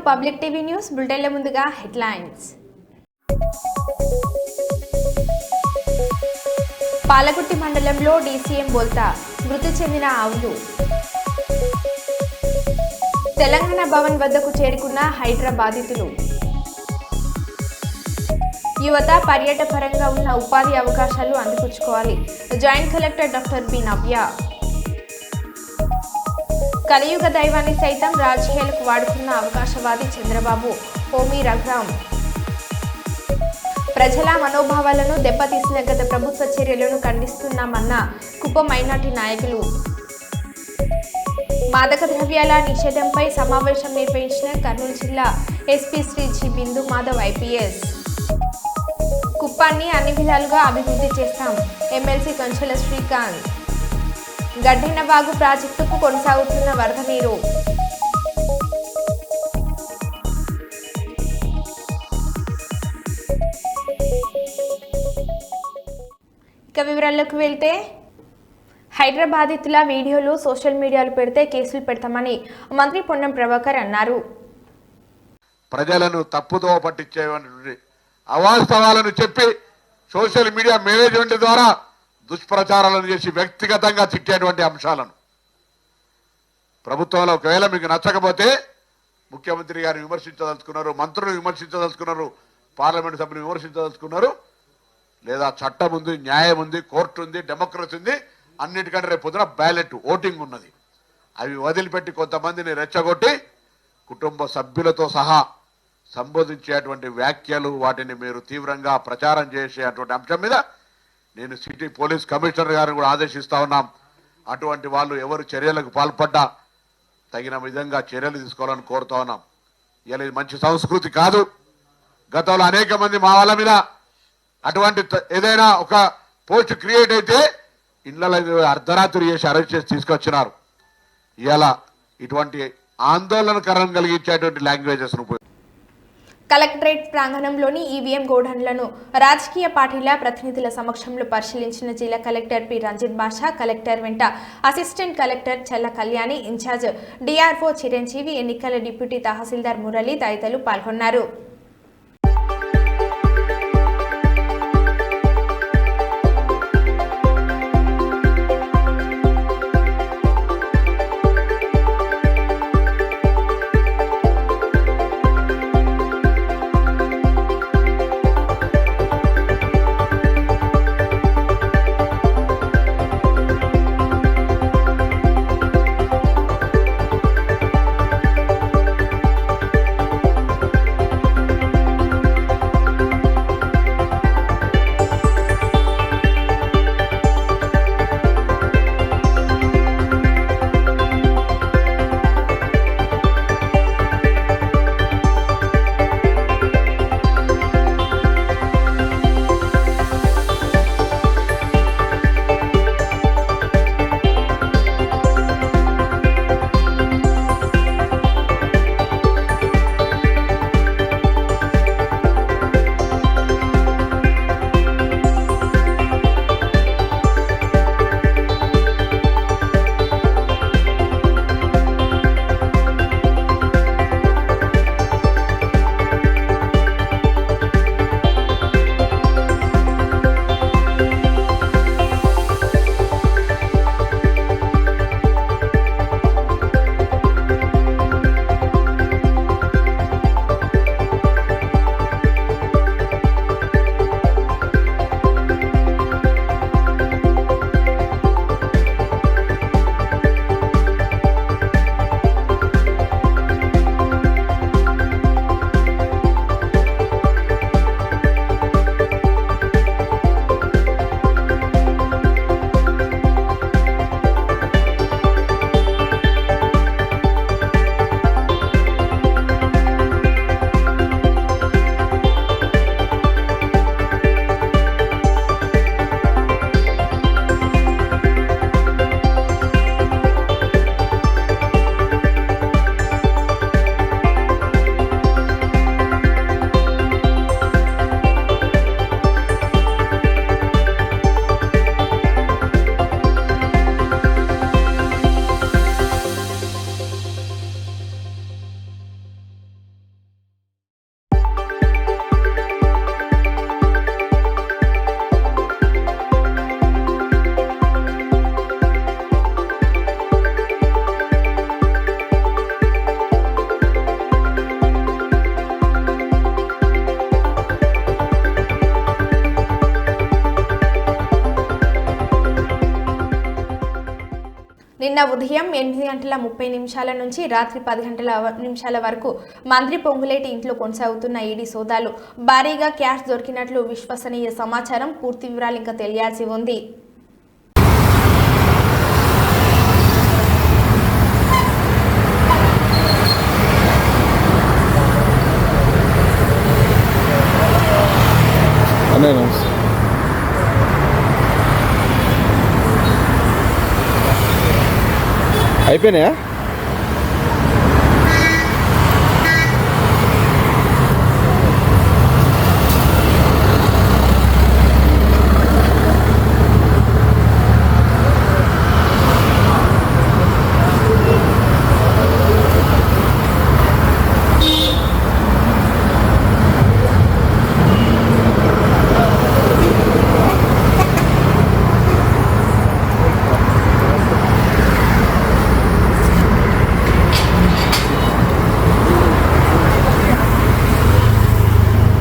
Public TV news బులెటిన్ల ముందుగా headlines. పాలగుట్టి మండలంలో DCM బోల్తా మృతి చెందిన ఆవులు. తెలంగాణ భవన్ వద్దకు చేరుకున్న హైడ్రా బాధితులు. యువత పర్యాటకపరంగా ఉన్న ఉపాధి అవకాశాలు అందిపుచ్చుకోవాలి. జాయింట్ కలెక్టర్ డాక్టర్ బి నవ్య. కలియుగ దైవాన్ని సైతం రాజకీయాలకు వాడుకున్న అవకాశవాది చంద్రబాబు. హోమీ రఘురాం. ప్రజల మనోభావాలను దెబ్బతీసిన గత ప్రభుత్వ చర్యలను ఖండిస్తున్నామన్న కుప్పం మైనార్టీ నాయకులు. మాదక ద్రవ్యాల నిషేధంపై సమావేశం నిర్వహించిన కర్నూలు జిల్లా ఎస్పీ శ్రీ జి బిందు మాధవ్ ఐపీఎస్. కుప్పాన్ని అన్ని విధాలుగా అభివృద్ధి చేస్తాం. ఎమ్మెల్సీ కంచెల శ్రీకాంత్. గడ్డెనవాగు ప్రాజెక్టుకు కొనసాగుతున్న వరద నీరు. ఇక వివరాల్లోకి వెళ్తే, హైదరాబాదితుల వీడియోలు సోషల్ మీడియాలో పెడితే కేసులు పెడతామని మంత్రి పొన్నం ప్రభాకర్ అన్నారు. ప్రజలను తప్పుదో పట్టించేటువంటి అవాస్తవాలను చెప్పి సోషల్ మీడియా మేనేజ్మెంట్ ద్వారా దుష్ప్రచారాలను చేసి వ్యక్తిగతంగా తిట్టేటువంటి అంశాలను ప్రభుత్వంలో ఒకవేళ మీకు నచ్చకపోతే ముఖ్యమంత్రి గారిని విమర్శించదలుచుకున్నారు, మంత్రులు విమర్శించదలుచుకున్నారు, పార్లమెంట్ సభ్యులు విమర్శించదలుచుకున్నారు, లేదా చట్టం ఉంది, న్యాయం ఉంది, కోర్టు ఉంది, డెమోక్రసీ ఉంది, అన్నిటికంటే రేపు పొద్దున బ్యాలెట్ ఓటింగ్ ఉన్నది. అవి వదిలిపెట్టి కొంతమందిని రెచ్చగొట్టి కుటుంబ సభ్యులతో సహా సంబోధించేటువంటి వ్యాఖ్యలు, వాటిని మీరు తీవ్రంగా ప్రచారం చేసేటువంటి అంశం మీద నేను సిటీ పోలీస్ కమిషనర్ గారిని కూడా ఆదేశిస్తా ఉన్నాం. అటువంటి వాళ్ళు ఎవరు చర్యలకు పాల్పడ్డా తగిన విధంగా చర్యలు తీసుకోవాలని కోరుతా ఉన్నాం. ఇలా ఇది మంచి సంస్కృతి కాదు. గతంలో అనేక మంది మా వాళ్ళ మీద అటువంటి ఏదైనా ఒక పోస్ట్ క్రియేట్ అయితే ఇళ్లలో అర్ధరాత్రి చేసి అరెస్ట్ చేసి తీసుకొచ్చినారు. ఇలా ఇటువంటి ఆందోళనకరం కలిగించేటువంటి లాంగ్వేజెస్ కలెక్టరేట్ ప్రాంగణంలోని ఈవీఎం గోడౌన్లను రాజకీయ పార్టీల ప్రతినిధుల సమక్షంలో పరిశీలించిన జిల్లా కలెక్టర్ పి రంజిత్ బాషా, కలెక్టర్ వెంట అసిస్టెంట్ కలెక్టర్ చల్ల కళ్యాణి, ఇన్ఛార్జ్ డిఆర్ఓ చిరంజీవి, ఎన్నికల డిప్యూటీ తహసీల్దార్ మురళి తదితరులు పాల్గొన్నారు. నిన్న ఉదయం 8:30 నుంచి రాత్రి 10 వరకు మంత్రి పొంగులేటి ఇంట్లో కొనసాగుతున్న ఈడీ సోదాలు. భారీగా క్యాష్ దొరికినట్లు విశ్వసనీయ సమాచారం. పూర్తి వివరాలు ఇంకా తెలియాల్సి ఉంది. అయిపోయినాయా?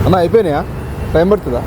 అన్న అయిపోయినాయా? టైం పడుతుందా?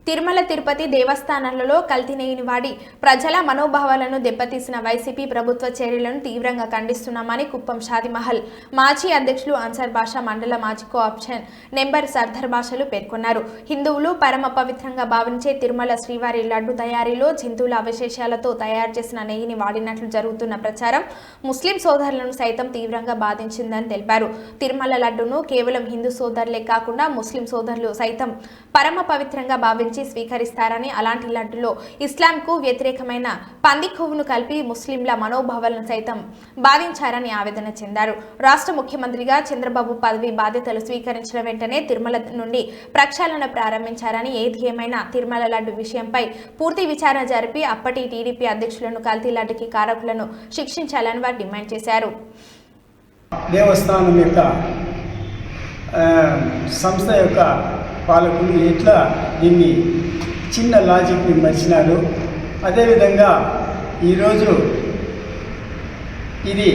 తిరుమల తిరుపతి దేవస్థానాలలో కల్తీ నెయ్యిని వాడి ప్రజల మనోభావాలను దెబ్బతీసిన వైసీపీ ప్రభుత్వ చర్యలను తీవ్రంగా ఖండిస్తున్నామని కుప్పం షాదిమహల్ మాజీ అధ్యక్షులు అన్సార్ బాషా మండల మాజీ కోఆప్షన్ నెంబర్ సర్దార్ బాషాలు పేర్కొన్నారు. హిందువులు పరమ పవిత్రంగా భావించే తిరుమల శ్రీవారి లడ్డు తయారీలో జంతువుల అవశేషాలతో తయారు చేసిన నెయ్యిని వాడినట్లు జరుగుతున్న ప్రచారం ముస్లిం సోదరులను సైతం తీవ్రంగా బాధించిందని తెలిపారు. తిరుమల లడ్డును కేవలం హిందూ సోదరులే కాకుండా ముస్లిం సోదరులు సైతం పరమ పవిత్రంగా భావించి స్వీకరిస్తారని, అలాంటి లడ్డులో ఇస్లాంకు వ్యతిరేకమైన పంది కొవ్వును కలిపి ముస్లింల మనోభావాలను సైతం బాధించారని ఆవేదన చెందారు. రాష్ట్ర ముఖ్యమంత్రిగా చంద్రబాబు పదవి బాధ్యతలు స్వీకరించిన వెంటనే తిరుమల నుండి ప్రక్షాళన ప్రారంభించారని, ఏది ఏమైనా తిరుమల లడ్డు విషయంపై పూర్తి విచారణ జరిపి అప్పటి టీడీపీ అధ్యక్షులను కల్తీ లడ్డుకి కారకులను శిక్షించాలని వారు డిమాండ్ చేశారు. దేవస్థానం యొక్క సంస్థ యొక్క పాలకులు ఎట్లా దీన్ని చిన్న లాజిక్ని మర్చినారు. అదేవిధంగా ఈరోజు ఇది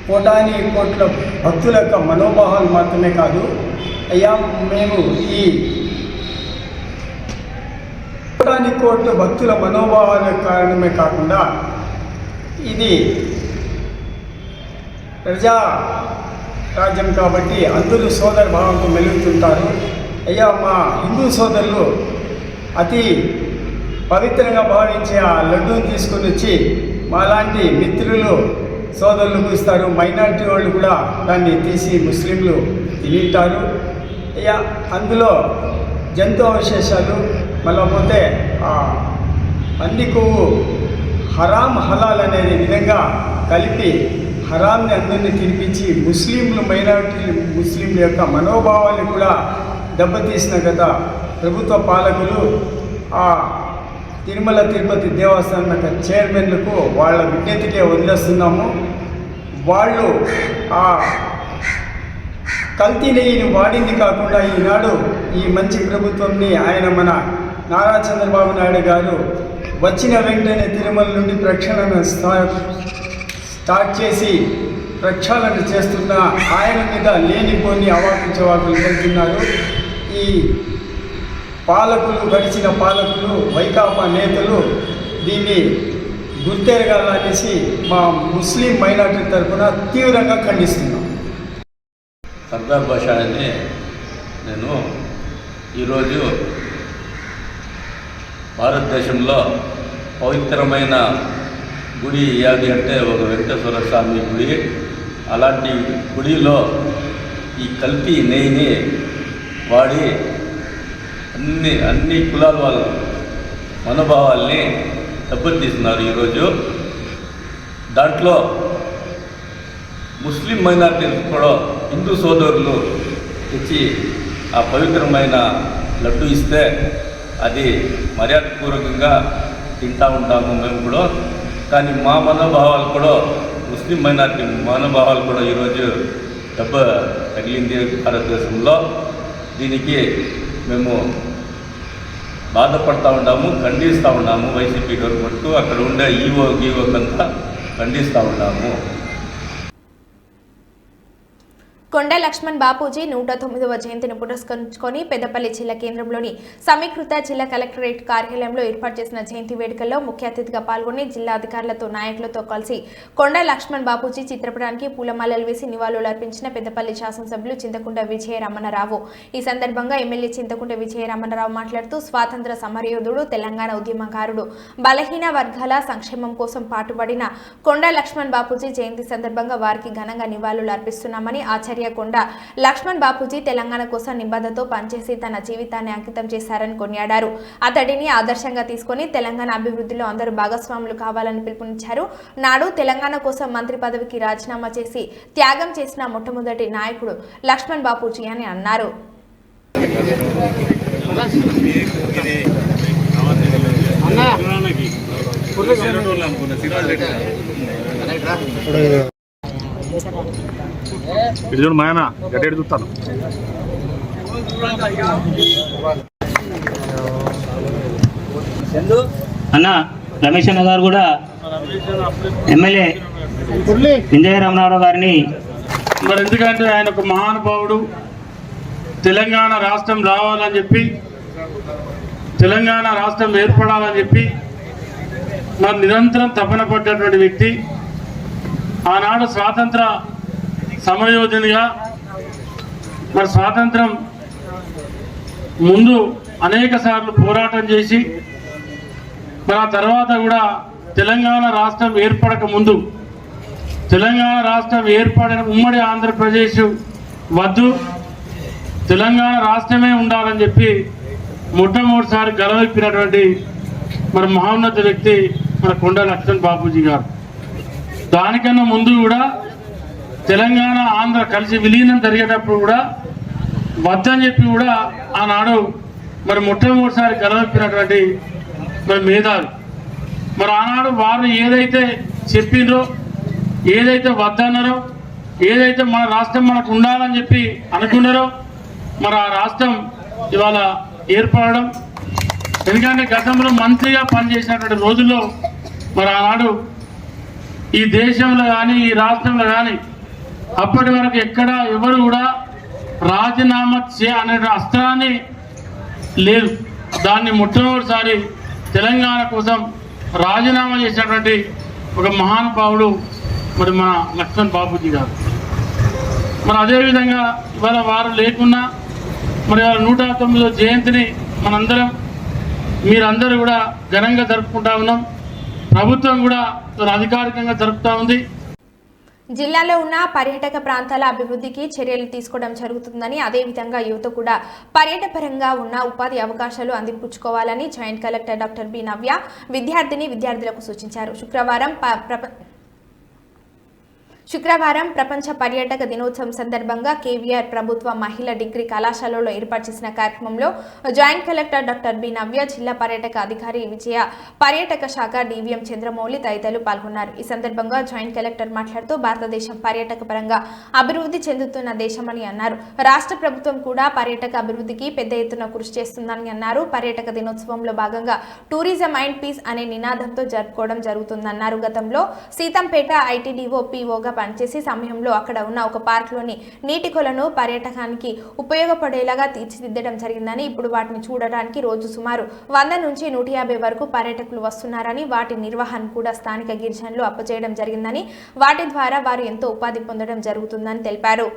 కోటాని కోట్ల భక్తుల యొక్క మనోభావాలు మాత్రమే కాదు, అయ్యా మేము ఈ కోటాని కోట్ల భక్తుల మనోభావాల కారణమే కాకుండా ఇది ప్రజా రాజ్యం కాబట్టి అందరూ సోదర భావంతో మెలుగుతుంటారు. అయ్యా మా హిందూ సోదరులు అతి పవిత్రంగా భావించే ఆ లడ్డూని తీసుకొని వచ్చి మాలాంటి మిత్రులు సోదరులకు ఇస్తారు. మైనారిటీ వాళ్ళు కూడా దాన్ని తీసి ముస్లింలు తింటారు. అయ్యా అందులో జంతు అవశేషాలు మళ్ళీ పోతే పంది కొవ్వు హరామ్ హలాల్ అనే విధంగా కలిపి హరామ్ని అందరినీ తినిపించి ముస్లింలు మైనారిటీ ముస్లింల యొక్క మనోభావాన్ని కూడా దెబ్బతీసిన గత ప్రభుత్వ పాలకులు ఆ తిరుమల తిరుపతి దేవస్థానం యొక్క చైర్మన్లకు వాళ్ళ విజ్ఞతకే వదిలేస్తున్నాము. వాళ్ళు ఆ కల్తీ నెయ్యిని వాడింది కాకుండా ఈనాడు ఈ మంచి ప్రభుత్వంని ఆయన మన నారా చంద్రబాబు నాయుడు గారు వచ్చిన వెంటనే తిరుమల నుండి ప్రక్షాళన స్టార్ట్ చేసి ప్రక్షాళన చేస్తున్న ఆయన మీద లేనిపోని అవాకులు చవాకులు వెళ్తున్నారు. ఈ పాలకులు గడిచిన పాలకులు వైకాపా నేతలు దీన్ని గుర్తెరగాలనేసి మా ముస్లిం మైనారిటీ తరఫున తీవ్రంగా ఖండిస్తున్నాం. సర్దార్ బాషా అని నేను ఈరోజు భారతదేశంలో పవిత్రమైన గుడి ఏది అంటే ఒక వెంకటేశ్వర స్వామి గుడి. అలాంటి గుడిలో ఈ కల్తీ నెయ్యిని వాడి అన్ని కులాల వాళ్ళ మనోభావాల్ని దెబ్బతీస్తున్నారు. ఈరోజు దాంట్లో ముస్లిం మైనారిటీలు కూడా హిందూ సోదరులు తెచ్చి ఆ పవిత్రమైన లడ్డు ఇస్తే అది మర్యాదపూర్వకంగా తింటూ ఉంటాము మేము కూడా. కానీ మా మనోభావాలు కూడా ముస్లిం మైనారిటీ మనోభావాలు కూడా ఈరోజు దెబ్బ తగిలింది భారతదేశంలో. దీనికి మేము బాధపడుతూ ఉన్నాము, ఖండిస్తూ ఉన్నాము. వైసీపీ గవర్నమెంట్ అక్కడ ఉండే గీవోకంతా ఖండిస్తూ ఉన్నాము. కొండ లక్ష్మణ్ బాపూజీ 109వ జయంతిని పురస్కరించుకొని పెద్దపల్లి జిల్లా కేంద్రంలోని సమీకృత జిల్లా కలెక్టరేట్ కార్యాలయంలో ఏర్పాటు చేసిన జయంతి వేడుకల్లో ముఖ్య అతిథిగా పాల్గొని జిల్లా అధికారులతో నాయకులతో కలిసి కొండ లక్ష్మణ్ బాపూజీ చిత్రపటానికి పూలమాలలు వేసి నివాళులు అర్పించిన పెద్దపల్లి శాసనసభ్యులు చింతకుంట విజయ రమణరావు. ఈ సందర్భంగా ఎమ్మెల్యే చింతకుంట విజయ రమణరావు మాట్లాడుతూ స్వాతంత్ర సమరయోధుడు, తెలంగాణ ఉద్యమకారుడు, బలహీన వర్గాల సంక్షేమం కోసం పాటుపడిన కొండ లక్ష్మణ్ బాపూజీ జయంతి సందర్భంగా వారికి ఘనంగా నివాళులు అర్పిస్తున్నామని, ఆచార్య కొండ లక్ష్మణ్ బాపూజీ తెలంగాణ కోసం నిబద్ధతతో పనిచేసి తన జీవితాన్ని అంకితం చేశారని కొనియాడారు. అతడిని ఆదర్శంగా తీసుకుని తెలంగాణ అభివృద్ధిలో అందరూ భాగస్వాములు కావాలని పిలుపునిచ్చారు. నాడు తెలంగాణ కోసం మంత్రి పదవికి రాజీనామా చేసి త్యాగం చేసిన మొట్టమొదటి నాయకుడు లక్ష్మణ్ బాపూజీ అని అన్నారు. ఇది మాయన గట్టి చూస్తాను. అన్న రమేష్ అన్న గారు కూడా ఎమ్మెల్యే విజయ రమణారావు గారిని మరి ఎందుకంటే ఆయన ఒక మహానుభావుడు, తెలంగాణ రాష్ట్రం రావాలని చెప్పి, తెలంగాణ రాష్ట్రం ఏర్పడాలని చెప్పి మరి నిరంతరం తపన పడ్డటువంటి వ్యక్తి. ఆనాడు స్వాతంత్ర సమరయోధునిగా మరి స్వాతంత్రం ముందు అనేక సార్లు పోరాటం చేసి మరి ఆ తర్వాత కూడా తెలంగాణ రాష్ట్రం ఏర్పడక ముందు, తెలంగాణ రాష్ట్రం ఏర్పడిన ఉమ్మడి ఆంధ్రప్రదేశ్ వద్దు, తెలంగాణ రాష్ట్రమే ఉండాలని చెప్పి మొట్టమొదటిసారి గలవెప్పినటువంటి మరి మహోన్నత వ్యక్తి మన కొండ లక్ష్మణ్ బాపూజీ గారు. దానికన్నా ముందు కూడా తెలంగాణ ఆంధ్ర కలిసి విలీనం జరిగేటప్పుడు కూడా వద్దని చెప్పి కూడా ఆనాడు మరి మొట్టమొదటిసారి గలవెప్పినటువంటి మరి మేధావి. మరి ఆనాడు వారు ఏదైతే చెప్పిండ్రో, ఏదైతే వద్దన్నారో, ఏదైతే మన రాష్ట్రం మనకు ఉండాలని చెప్పి అనుకున్నారో మరి ఆ రాష్ట్రం ఇవాళ ఏర్పడడం. ఎందుకంటే గతంలో మంత్రిగా పనిచేసినటువంటి రోజుల్లో మరి ఆనాడు ఈ దేశంలో కానీ ఈ రాష్ట్రంలో కానీ అప్పటి వరకు ఎక్కడ ఎవరు కూడా రాజీనామా అనే అస్త్రాన్ని లేదు. దాన్ని మొట్టమొదటిసారి తెలంగాణ కోసం రాజీనామా చేసినటువంటి ఒక మహానుభావుడు మరి మన లక్ష్మణ్ బాపూజీ గారు. మరి అదేవిధంగా ఇవాళ వారు లేకున్నా మరి వాళ్ళ 109వ జయంతిని మనందరం మీరందరూ కూడా ఘనంగా జరుపుకుంటా ఉన్నాం. ప్రభుత్వం కూడా అధికారికంగా జరుపుతూ ఉంది. జిల్లాలో ఉన్న పర్యాటక ప్రాంతాల అభివృద్ధికి చర్యలు తీసుకోవడం జరుగుతుందని, అదేవిధంగా యువత కూడా పర్యాటకపరంగా ఉన్న ఉపాధి అవకాశాలు అందిపుచ్చుకోవాలని జాయింట్ కలెక్టర్ డాక్టర్ బి నవ్య విద్యార్థులకు సూచించారు. శుక్రవారం ప్రపంచ పర్యాటక దినోత్సవం సందర్భంగా కేవీఆర్ ప్రభుత్వ మహిళా డిగ్రీ కళాశాలలో ఏర్పాటు చేసిన కార్యక్రమంలో జాయింట్ కలెక్టర్ డాక్టర్ బి నవ్య, జిల్లా పర్యాటక అధికారి విజయ, పర్యాటక శాఖ డివిఎం చంద్రమౌళి తదితరులు పాల్గొన్నారు. ఈ సందర్భంగా జాయింట్ కలెక్టర్ మాట్లాడుతూ భారతదేశం పర్యాటక పరంగా అభివృద్ధి చెందుతున్న దేశమని అన్నారు. రాష్ట్ర ప్రభుత్వం కూడా పర్యాటక అభివృద్ధికి పెద్ద ఎత్తున కృషి చేస్తుందని అన్నారు. పర్యాటక దినోత్సవంలో భాగంగా టూరిజం అండ్ పీస్ అనే నినాదంతో జరుపుకోవడం జరుగుతుందన్నారు. గతంలో సీతంపేట ఐటీడీఓ పీఓగా పనిచేసే సమయంలో అక్కడ ఉన్న ఒక పార్క్లోని నీటి కొలను పర్యాటకానికి ఉపయోగపడేలాగా తీర్చిదిద్దడం జరిగిందని, ఇప్పుడు వాటిని చూడడానికి రోజు సుమారు 100 నుంచి 150 వరకు పర్యాటకులు వస్తున్నారని, వాటి నిర్వహణ కూడా స్థానిక గిరిజనులు అప్పచేయడం జరిగిందని, వాటి ద్వారా వారు ఎంతో ఉపాధి పొందడం జరుగుతుందని తెలిపారు.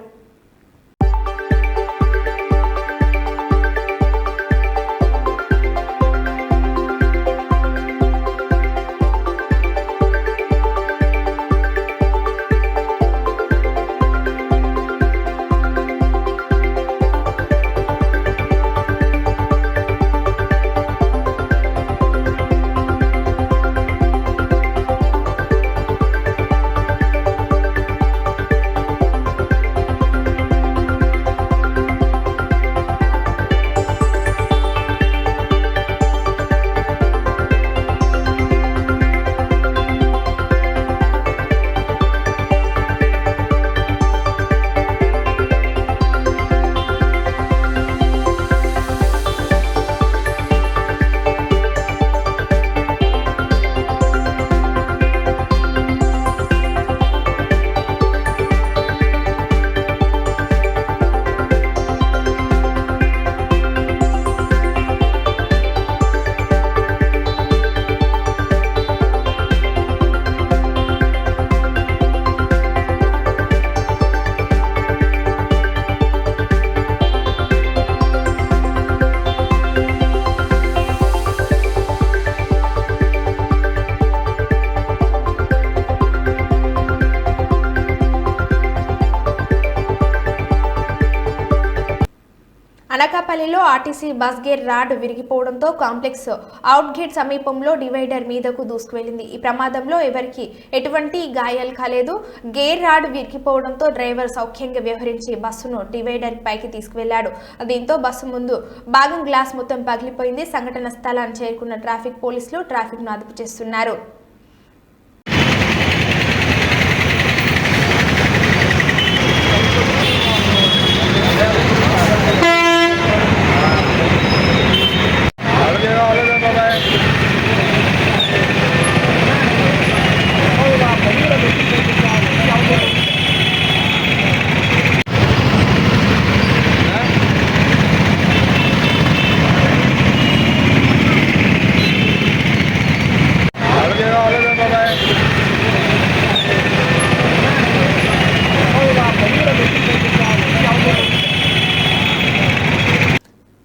అనకాపల్లిలో ఆర్టీసీ బస్ గేర్ రాడ్ విరిగిపోవడంతో కాంప్లెక్స్ అవుట్ గేట్ సమీపంలో డివైడర్ మీదకు దూసుకువెళ్లింది. ఈ ప్రమాదంలో ఎవరికి ఎటువంటి గాయాలు కాలేదు. గేర్ రాడ్ విరిగిపోవడంతో డ్రైవర్ సౌఖ్యంగా వ్యవహరించి బస్సును డివైడర్ పైకి తీసుకువెళ్లాడు. దీంతో బస్సు ముందు భాగం గ్లాస్ మొత్తం పగిలిపోయింది. సంఘటన స్థలాన్ని చేరుకున్న ట్రాఫిక్ పోలీసులు ట్రాఫిక్ ను అదుపు చేస్తున్నారు.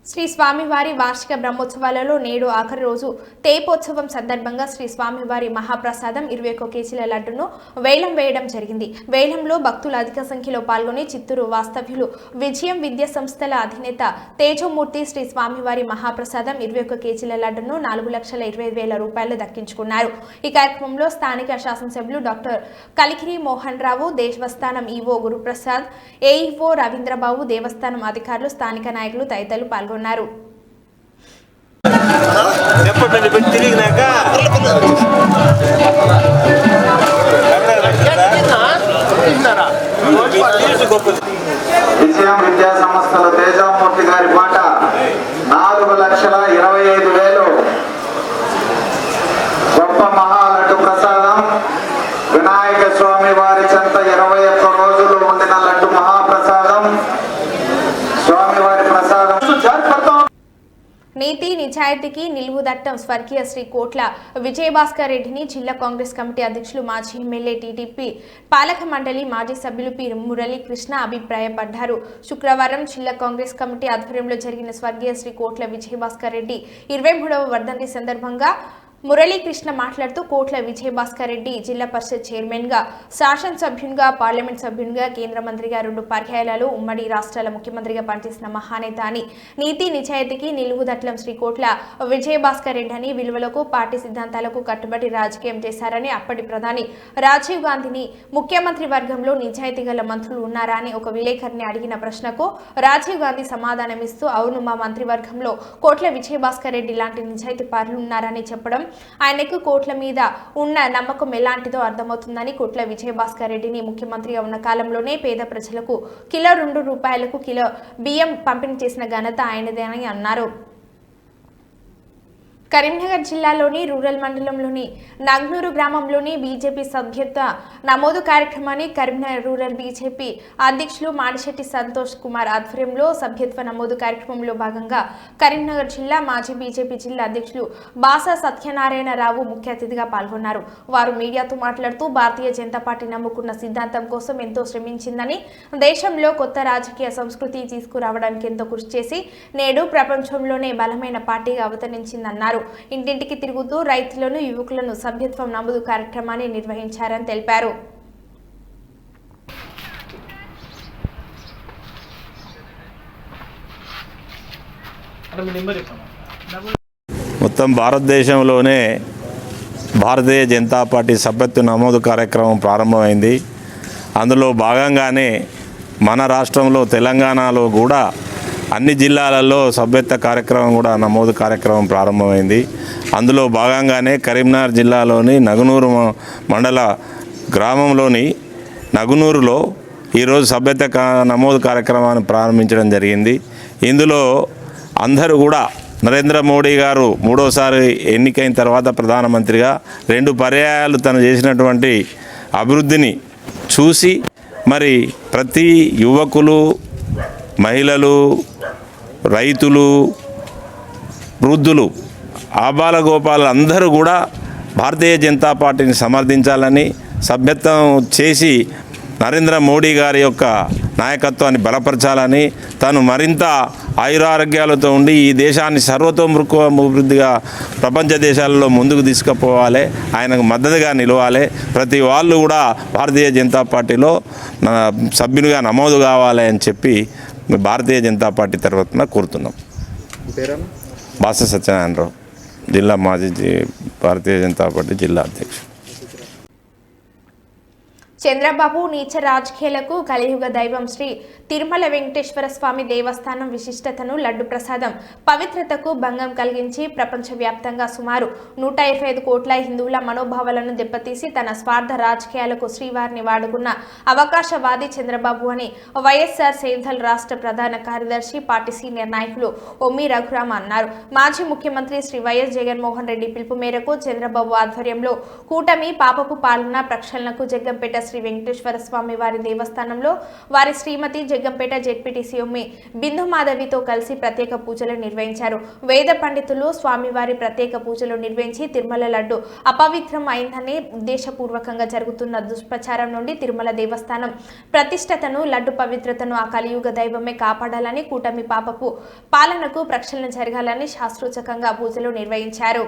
శ్రీ స్వామివారి వార్షిక బ్రహ్మోత్సవాలలో నేడు ఆఖరి రోజు తేపోత్సవం సందర్భంగా శ్రీ స్వామివారి మహాప్రసాదం 21 కేజీల లడ్డును వేలం వేయడం జరిగింది. వేలంలో భక్తులు అధిక సంఖ్యలో పాల్గొని చిత్తూరు వాస్తవ్యులు విజయం విద్యా సంస్థల అధినేత తేజోమూర్తి శ్రీ స్వామివారి మహాప్రసాదం 21 కేజీల లడ్డును 4,20,000 రూపాయలు దక్కించుకున్నారు. ఈ కార్యక్రమంలో స్థానిక శాసనసభ్యులు డాక్టర్ కలికిరి మోహన్ రావు, దేవస్థానం ఈవో గురుప్రసాద్, ఏఈఓ రవీంద్రబాబు, దేవస్థానం అధికారులు, స్థానిక నాయకులు తదితరులు పాల్గొన్నారు. విజయం విద్యా సంస్థల తేజమూర్తి గారి పాట 4,25,000 గొప్ప మహాలడ్డు ప్రసాదం. వినాయక స్వామి వారి చెంత 21 రోజులు ఉండిన లడ్డు మహాప్రసాదం. స్వామివారి ప్రసాదం నీతి నిజాయితీకి నిలువుదట్టం స్వర్గీయ శ్రీ కోట్ల విజయభాస్కర్ రెడ్డిని జిల్లా కాంగ్రెస్ కమిటీ అధ్యక్షులు, మాజీ ఎమ్మెల్యే, టీడీపీ పాలక మండలి మాజీ సభ్యులు పి మురళీకృష్ణ అభిప్రాయపడ్డారు. శుక్రవారం జిల్లా కాంగ్రెస్ కమిటీ ఆధ్వర్యంలో జరిగిన స్వర్గీయ శ్రీ కోట్ల విజయభాస్కర్ రెడ్డి 23వ వర్ధంతి సందర్భంగా మురళీకృష్ణ మాట్లాడుతూ కోట్ల విజయభాస్కర్ రెడ్డి జిల్లా పరిషత్ చైర్మన్ గా, శాసనసభ్యునిగా, పార్లమెంట్ సభ్యునిగా, కేంద్ర మంత్రిగా 2 పర్యాయాలు ఉమ్మడి రాష్ట్రాల ముఖ్యమంత్రిగా పనిచేసిన మహానేత అని, నీతి నిజాయితీకి నిలువుదట్లం శ్రీ కోట్ల విజయభాస్కర్ రెడ్డి అని, విలువలకు పార్టీ సిద్ధాంతాలకు కట్టుబడి రాజకీయం చేశారని, అప్పటి ప్రధాని రాజీవ్ గాంధీని ముఖ్యమంత్రి వర్గంలో నిజాయితీ గల మంత్రులు ఉన్నారా అని ఒక విలేకరిని అడిగిన ప్రశ్నకు రాజీవ్ గాంధీ సమాధానమిస్తూ అవును, మా మంత్రివర్గంలో కోట్ల విజయభాస్కర్ రెడ్డి లాంటి నిజాయితీ పరులు ఉన్నారని చెప్పడం ఆయనకు కోట్ల మీద ఉన్న నమ్మకం ఎలాంటిదో అర్థమవుతుందని, కోట్ల విజయభాస్కర్ రెడ్డిని ముఖ్యమంత్రిగా ఉన్న కాలంలోనే పేద ప్రజలకు కిలో 2 రూపాయలకు కిలో బియ్యం పంపిణీ చేసిన ఘనత ఆయనదేనని అన్నారు. కరీంనగర్ జిల్లాలోని రూరల్ మండలంలోని నగ్నూరు గ్రామంలోని బీజేపీ సభ్యత్వ నమోదు కార్యక్రమాన్ని కరీంనగర్ రూరల్ బీజేపీ అధ్యక్షులు మాడిశెట్టి సంతోష్ కుమార్ ఆధ్వర్యంలో సభ్యత్వ నమోదు కార్యక్రమంలో భాగంగా కరీంనగర్ జిల్లా మాజీ బీజేపీ జిల్లా అధ్యక్షులు బాసా సత్యనారాయణరావు ముఖ్య అతిథిగా పాల్గొన్నారు. వారు మీడియాతో మాట్లాడుతూ భారతీయ జనతా పార్టీ నమ్ముకున్న సిద్ధాంతం కోసం ఎంతో శ్రమించిందని, దేశంలో కొత్త రాజకీయ సంస్కృతి తీసుకురావడానికి ఎంతో కృషి చేసి నేడు ప్రపంచంలోనే బలమైన పార్టీగా అవతరించిందన్నారు. ఇంటింటికి తిరుగుతూ రైతులను, యువకులను సభ్యత్వం నమోదు కార్యక్రమాన్ని నిర్వహించారని తెలిపారు. మొత్తం భారతదేశంలోనే భారతీయ జనతా పార్టీ సభ్యత్వ నమోదు కార్యక్రమం ప్రారంభమైంది. అందులో భాగంగానే మన రాష్ట్రంలో తెలంగాణలో కూడా అన్ని జిల్లాలలో సభ్యత్వ కార్యక్రమం కూడా నమోదు కార్యక్రమం ప్రారంభమైంది. అందులో భాగంగానే కరీంనగర్ జిల్లాలోని నగునూరు మండల గ్రామంలోని నగునూరులో ఈరోజు సభ్యత్వ నమోదు కార్యక్రమాన్ని ప్రారంభించడం జరిగింది. ఇందులో అందరూ కూడా నరేంద్ర మోడీ గారు 3వసారి ఎన్నికైన తర్వాత ప్రధానమంత్రిగా 2 పర్యాయాలు తను చేసినటువంటి అభివృద్ధిని చూసి మరి ప్రతి యువకులు, మహిళలు, రైతులు, వృద్ధులు, ఆబాలగోపాలు అందరూ కూడా భారతీయ జనతా పార్టీని సమర్థించాలని, సభ్యత్వం చేసి నరేంద్ర మోడీ గారి యొక్క నాయకత్వాన్ని బలపరచాలని, తను మరింత ఆయురారోగ్యాలతో ఉండి ఈ దేశాన్ని సర్వతోముఖాభివృద్ధిగా ప్రపంచ దేశాలలో ముందుకు తీసుకుపోవాలి, ఆయనకు మద్దతుగా నిలవాలి, ప్రతి వాళ్ళు కూడా భారతీయ జనతా పార్టీలో సభ్యునిగా నమోదు కావాలి అని చెప్పి భారతీయ జనతా పార్టీ తరఫున కోరుతున్నాం. బాస సత్యనారాయణరావు, జిల్లా మాజీ భారతీయ జనతా పార్టీ జిల్లా అధ్యక్షుడు. చంద్రబాబు నీచ రాజకీయాలకు కలియుగ దైవం శ్రీ తిరుమల వెంకటేశ్వర స్వామి దేవస్థానం విశిష్టతను లడ్డు ప్రసాదం పవిత్రతకు భంగం కలిగించి ప్రపంచవ్యాప్తంగా సుమారు 125 కోట్ల హిందువుల మనోభావాలను దెబ్బతీసి తన స్వార్థ రాజకీయాలకు శ్రీవారిని వాడుకున్న అవకాశవాది చంద్రబాబు అని వైఎస్ఆర్ సేవదల్ రాష్ట్ర ప్రధాన కార్యదర్శి పార్టీ సీనియర్ నాయకులు ఒమ్మి రఘురామ అన్నారు. మాజీ ముఖ్యమంత్రి శ్రీ వైఎస్ జగన్మోహన్ రెడ్డి పిలుపు మేరకు చంద్రబాబు ఆధ్వర్యంలో కూటమి పాపపు పాలన ప్రక్షాళనకు జగ్గంపేట శ్రీ వెంకటేశ్వర స్వామి వారి దేవస్థానంలో వారి శ్రీమతి జగ్గంపేట జెడ్పీటీసీ ఒమ్మి బిందు మాధవితో కలిసి ప్రత్యేక పూజలు నిర్వహించారు. వేద పండితులు స్వామివారి ప్రత్యేక పూజలు నిర్వహించి తిరుమల లడ్డు అపవిత్రం అయిందనే ఉద్దేశపూర్వకంగా జరుగుతున్న దుష్ప్రచారం నుండి తిరుమల దేవస్థానం ప్రతిష్టతను లడ్డు పవిత్రతను ఆ కలియుగ దైవమే కాపాడాలని కూటమి పాపపు పాలనకు ప్రక్షాళన జరగాలని శాస్త్రోచకంగా పూజలు నిర్వహించారు.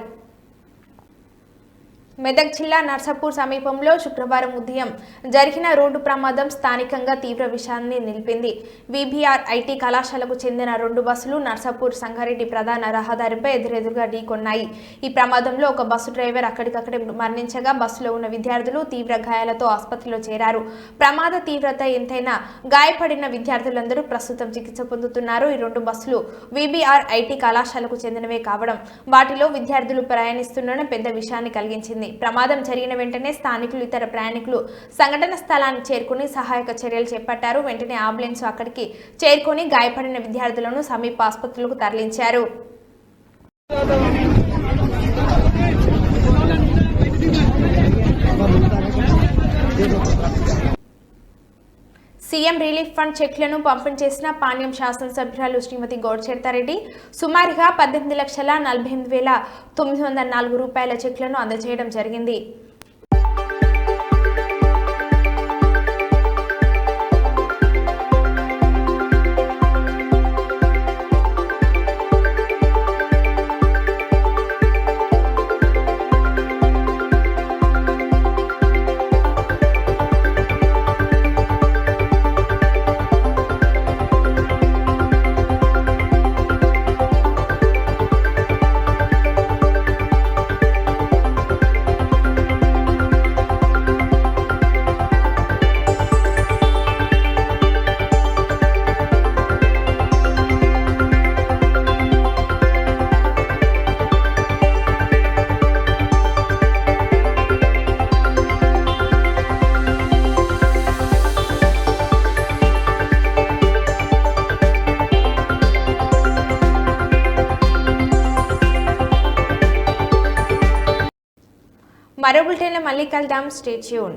మెదక్ జిల్లా నర్సాపూర్ సమీపంలో శుక్రవారం ఉదయం జరిగిన రోడ్డు ప్రమాదం స్థానికంగా తీవ్ర విషాదాన్ని నిలిపింది. విబిఆర్ ఐటీ కళాశాలకు చెందిన 2 బస్సులు నర్సాపూర్ సంగారెడ్డి ప్రధాన రహదారిపై ఎదురెదురుగా ఢీకొన్నాయి. ఈ ప్రమాదంలో ఒక బస్సు డ్రైవర్ అక్కడికక్కడే మరణించగా బస్సులో ఉన్న విద్యార్థులు తీవ్ర గాయాలతో ఆసుపత్రిలో చేరారు. ప్రమాద తీవ్రత ఎంతైనా గాయపడిన విద్యార్థులందరూ ప్రస్తుతం చికిత్స పొందుతున్నారు. ఈ 2 బస్సులు విబిఆర్ ఐటీ కళాశాలకు చెందినవే కావడం వాటిలో విద్యార్థులు ప్రయాణిస్తుండడం పెద్ద విషయాన్ని కలిగించింది. ప్రమాదం జరిగిన వెంటనే స్థానికులు ఇతర ప్రయాణికులు సంఘటన స్థలానికి చేరుకుని సహాయక చర్యలు చేపట్టారు. వెంటనే అంబులెన్స్ అక్కడికి చేరుకుని గాయపడిన విద్యార్థులను సమీప ఆసుపత్రులకు తరలించారు. సీఎం రిలీఫ్ ఫండ్ చెక్లను పంపిణీ చేసిన పాణ్యం శాసనసభ్యురాలు శ్రీమతి గౌడ్చేర్తారెడ్డి సుమారుగా 18,48,904 రూపాయల చెక్లను అందజేయడం జరిగింది. మరో బులెటిన్లో మళ్ళీ కలుద్దాం. Stay tune.